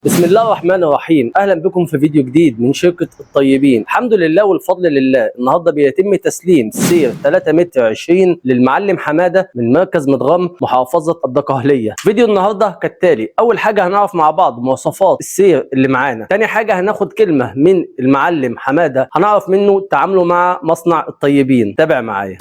بسم الله الرحمن الرحيم. اهلا بكم في فيديو جديد من شركة الطيبين. الحمد لله والفضل لله، النهارده بيتم تسليم سير 3 متر 20 للمعلم حمادة من مركز مدغم محافظة الدقهلية. فيديو النهارده كالتالي: اول حاجة هنعرف مع بعض مواصفات السير اللي معانا، تاني حاجة هناخد كلمة من المعلم حمادة هنعرف منه تعامله مع مصنع الطيبين. تابع معايا.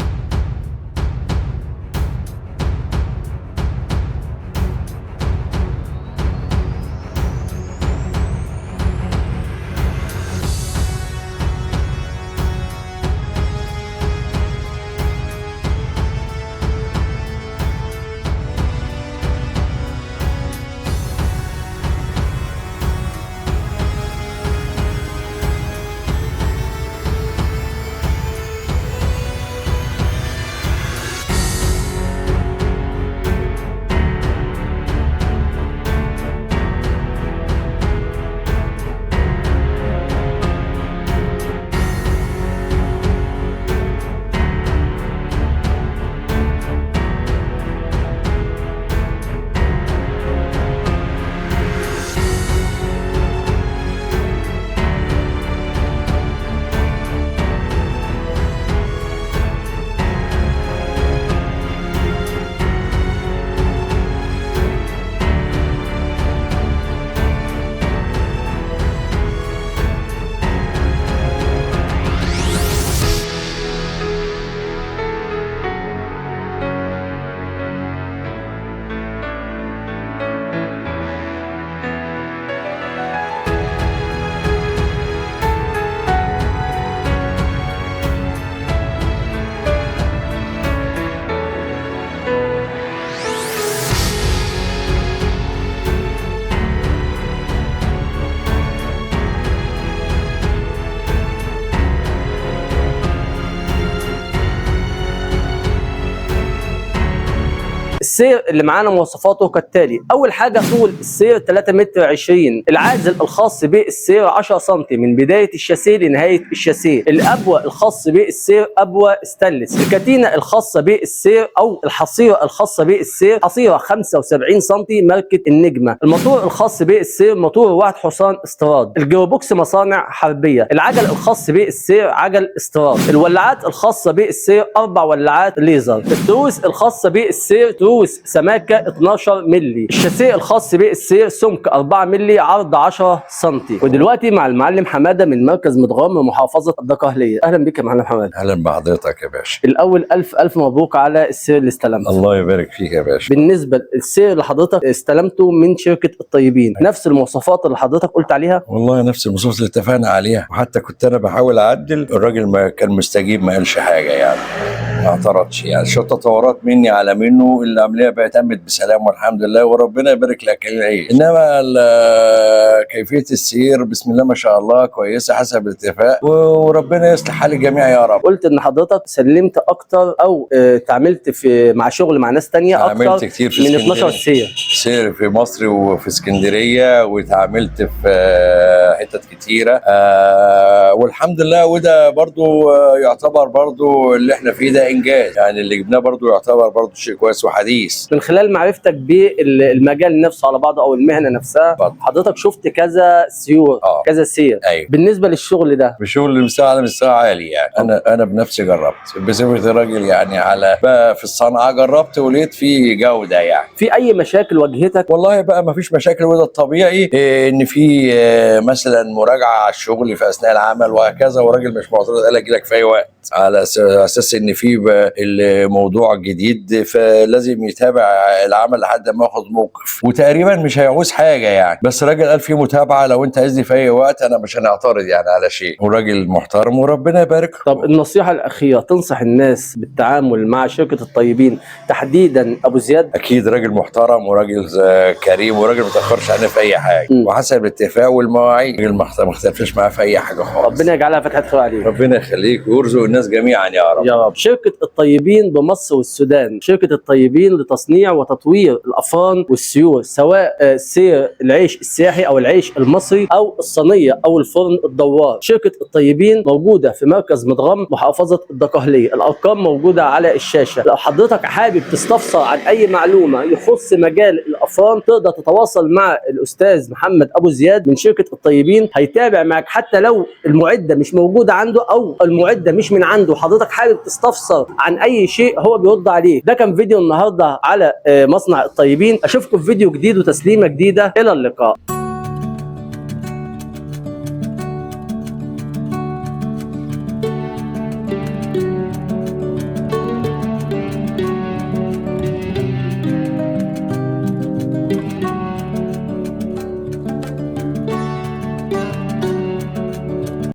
السير اللي معانا مواصفاته كالتالي: اول حاجه طول السير 3 متر 20، العازل الخاص بالسير 10 سم من بدايه الشاسيه لنهايه الشاسيه، الابوه الخاص بالسير ابوه ستانلس، الكتينه الخاصه بالسير او الحصيره الخاصه بالسير حصيره 75 سم ماركه النجمه، الموتور الخاص بالسير موتور 1 حصان استراد، الجيروبوكس مصانع حربيه، العجل الخاص بالسير عجل استراد، الولاعات الخاصه بالسير 4 ولاعات ليزر، التروس الخاصه بالسير تروس سماكه 12 مللي، الشاسيه الخاص بالسير سمك 4 مللي عرض 10 سم. ودلوقتي مع المعلم حماده من مركز مدغم محافظه الدقهليه. اهلا بك يا معلم حماده. اهلا بحضرتك يا باشا. الاول الف مبروك على السير اللي استلمته. الله يبارك فيك يا باشا. بالنسبه للسير اللي حضرتك استلمته من شركه الطيبين، نفس المواصفات اللي حضرتك قلت عليها؟ والله نفس المواصفات اللي اتفقنا عليها، وحتى كنت انا بحاول اعدل، الراجل ما كان مستجيب، ما قالش حاجه يعني، ما اعترضش يعني. شويه تطورات مني على منه، العمليه بقت تمت بسلام والحمد لله، وربنا يبارك لك العيش. انما كيفيه السير بسم الله ما شاء الله كويسه حسب الاتفاق، وربنا يصلح حال الجميع يا رب. قلت ان حضرتك سلمت اكتر او تعاملت مع شغل مع ناس تانية اكتر عملت كتير في من 12 سير في مصر وفي اسكندريه، واتعاملت في حتت كتيره والحمد لله. وده برضو يعتبر برضو اللي احنا فيه ده انجاز يعني، اللي جبناه برضو يعتبر برضو شيء كويس وحديث. من خلال معرفتك بالمجال نفسه على بعضه او المهنه نفسها، حضرتك شفت كذا سيور كذا سير. أيوة. بالنسبه للشغل ده، بشغل مستوى عالي يعني. انا بنفسي جربت بصفه راجل يعني، على في الصنعه جربت ولقيت في جوده يعني. في اي مشاكل واجهتك؟ والله بقى ما فيش مشاكل، وده الطبيعي ان في مثلا مراجعه على الشغل في اثناء العمل وهكذا، وراجل مش معترض قال اجي لك في اي وقت، على اساس ان في الموضوع جديد فلازم يتابع العمل لحد ما ياخد موقف، وتقريبا مش هيعوز حاجه يعني، بس الراجل قال في متابعه، لو انت عايزني في اي وقت انا مش هنعترض يعني على شيء، وراجل محترم وربنا يبارك له. طب النصيحه الاخيره تنصح الناس بالتعامل مع شركه الطيبين تحديدا ابو زياد؟ اكيد راجل محترم وراجل كريم وراجل ما تاخرش علينا في اي حاجه، وحسب الاتفاق والمواعيد، راجل ما اختلفش معاه في اي حاجه خالص. ربنا يجعلها فتحه خير عليك. ربنا يخليك ويرزق الناس الناس جميعا يا رب. يا رب. شركة الطيبين بمصر والسودان، شركة الطيبين لتصنيع وتطوير الأفران والسيور، سواء سير العيش السياحي أو العيش المصري أو الصينية أو الفرن الدوار. شركة الطيبين موجودة في مركز مدغم، محافظة الدقهلية. الأرقام موجودة على الشاشة. لو حضرتك حابب تستفسر عن أي معلومة يخص مجال الأفران تقدر تتواصل مع الأستاذ محمد أبو زياد من شركة الطيبين، هيتابع معك حتى لو المعدة مش موجودة عنده أو المعدة مش من عنده، حضرتك حابب تستفسر عن أي شيء هو بيرد عليك. ده كان فيديو النهاردة على مصنع الطيبين. أشوفكم في فيديو جديد وتسليمة جديدة. إلى اللقاء.